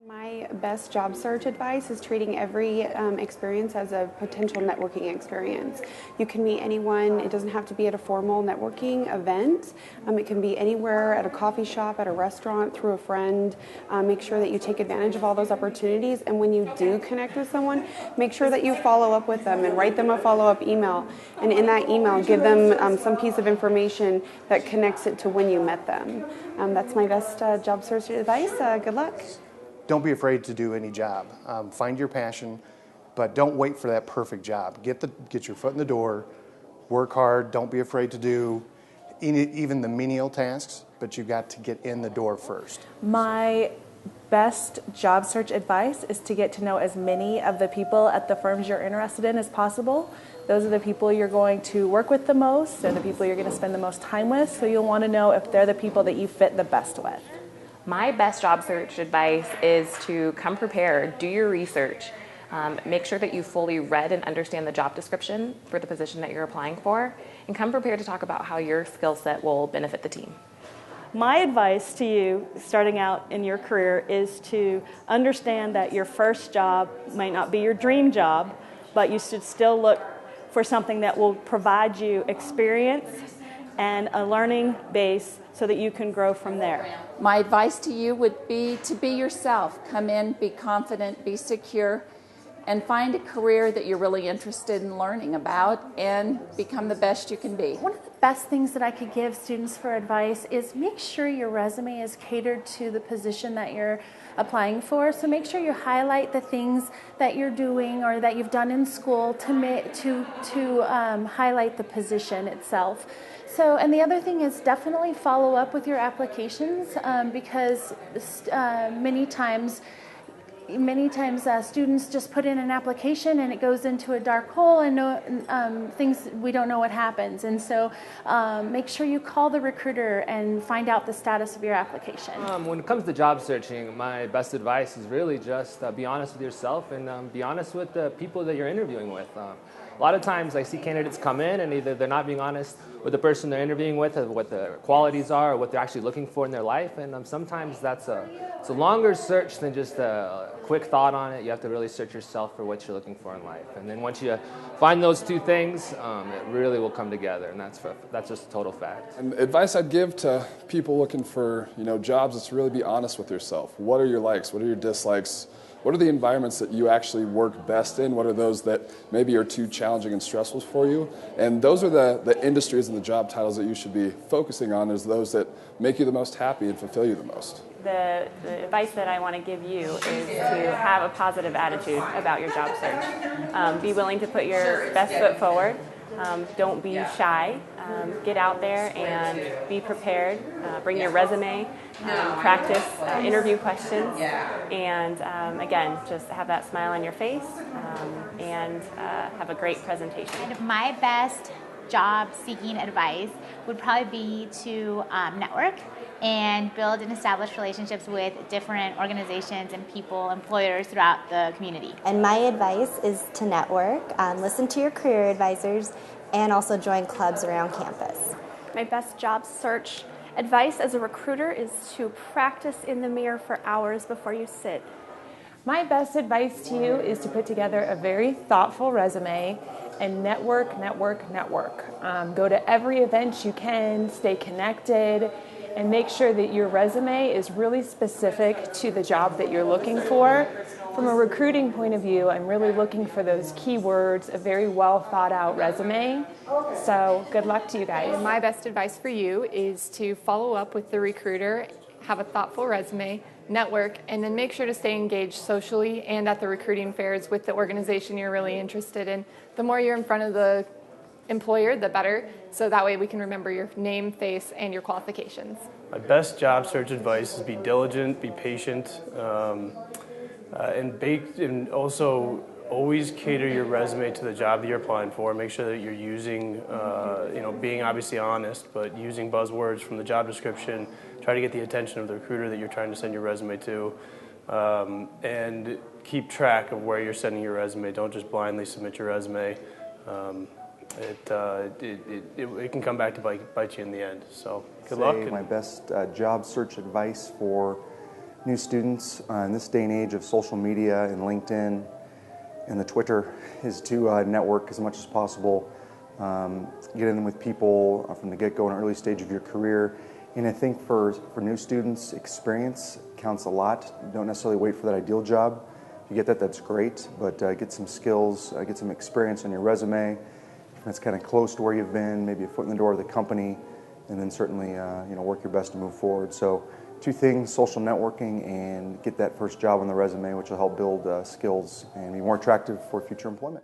My best job search advice is treating every experience as a potential networking experience. You can meet anyone. It doesn't have to be at a formal networking event. It can be anywhere, at a coffee shop, at a restaurant, through a friend. Make sure that you take advantage of all those opportunities, and when you do connect with someone, make sure that you follow up with them and write them a follow-up email, and in that email give them some piece of information that connects it to when you met them. That's my best job search advice. Good luck. Don't be afraid to do any job. Find your passion, but don't wait for that perfect job. Get your foot in the door, work hard, don't be afraid to do even the menial tasks, but you've got to get in the door first. My best job search advice is to get to know as many of the people at the firms you're interested in as possible. Those are the people you're going to work with the most. They're the people you're going to spend the most time with, so you'll want to know if they're the people that you fit the best with. My best job search advice is to come prepared, do your research, make sure that you fully read and understand the job description for the position that you're applying for, and come prepared to talk about how your skill set will benefit the team. My advice to you starting out in your career is to understand that your first job might not be your dream job, but you should still look for something that will provide you experience and a learning base so that you can grow from there. My advice to you would be to be yourself. Come in, be confident, be secure, and find a career that you're really interested in learning about and become the best you can be. One of the best things that I could give students for advice is make sure your resume is catered to the position that you're applying for. So make sure you highlight the things that you're doing or that you've done in school to highlight the position itself. So, and the other thing is definitely follow up with your applications because many times students just put in an application and it goes into a dark hole and things we don't know what happens. And so make sure you call the recruiter and find out the status of your application. When it comes to job searching, my best advice is really just be honest with yourself and be honest with the people that you're interviewing with. A lot of times I see candidates come in and either they're not being honest with the person they're interviewing with, of what their qualities are, or what they're actually looking for in their life, and sometimes it's a longer search than just a quick thought on it. You have to really search yourself for what you're looking for in life, and then once you find those two things, it really will come together, and that's just a total fact. And advice I'd give to people looking for jobs is to really be honest with yourself. What are your likes? What are your dislikes? What are the environments that you actually work best in? What are those that maybe are too challenging and stressful for you? And those are the industries and the job titles that you should be focusing on, is those that make you the most happy and fulfill you the most. The advice that I want to give you is to have a positive attitude about your job search. Be willing to put your best foot forward. Don't be shy. Get out there and be prepared. Bring your resume. Practice interview questions. And again, just have that smile on your face and have a great presentation. My best job seeking advice would probably be to network and build and establish relationships with different organizations and people, employers throughout the community. And my advice is to network, listen to your career advisors, and also join clubs around campus. My best job search advice as a recruiter is to practice in the mirror for hours before you sit. My best advice to you is to put together a very thoughtful resume and network. Go to every event you can, stay connected, and make sure that your resume is really specific to the job that you're looking for. From a recruiting point of view, I'm really looking for those keywords, a very well thought out resume. So good luck to you guys. My best advice for you is to follow up with the recruiter, have a thoughtful resume, network, and then make sure to stay engaged socially and at the recruiting fairs with the organization you're really interested in. The more you're in front of the employer, the better, so that way we can remember your name, face, and your qualifications. My best job search advice is be diligent, be patient, and also always cater your resume to the job that you're applying for. Make sure that you're using, being obviously honest, but using buzzwords from the job description. Try to get the attention of the recruiter that you're trying to send your resume to, and keep track of where you're sending your resume. Don't just blindly submit your resume. It can come back to bite you in the end. So good luck. My best job search advice for new students in this day and age of social media and LinkedIn and the Twitter is to network as much as possible, get in with people from the get-go in an early stage of your career. And I think for new students, experience counts a lot. You don't necessarily wait for that ideal job. If you get that, that's great, but get some skills, get some experience on your resume that's kind of close to where you've been, maybe a foot in the door of the company, and then certainly work your best to move forward. So 2 things, social networking and get that first job on the resume, which will help build skills and be more attractive for future employment.